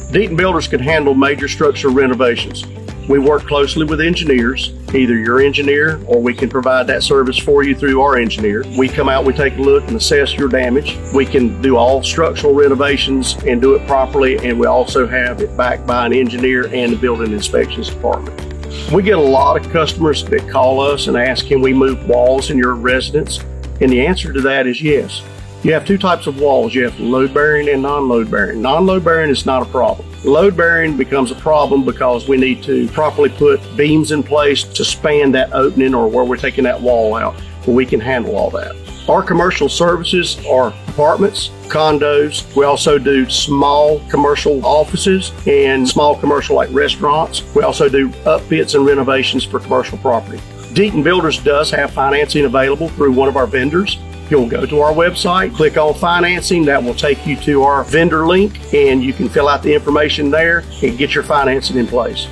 Deaton Builders can handle major structural renovations. We work closely with engineers, either your engineer or we can provide that service for you through our engineer. We come out, we take a look and assess your damage. We can do all structural renovations and do it properly, and we also have it backed by an engineer and the building inspections department. We get a lot of customers that call us and ask, can we move walls in your residence? And the answer to that is yes. You have two types of walls. You have load bearing and non-load bearing. Non-load bearing is not a problem. Load bearing becomes a problem because we need to properly put beams in place to span that opening or where we're taking that wall out. But we can handle all that. Our commercial services are apartments, condos. We also do small commercial offices and small commercial like restaurants. We also do upfits and renovations for commercial property. Deaton Builders does have financing available through one of our vendors. You'll go to our website, click on financing. That will take you to our vendor link, and you can fill out the information there and get your financing in place.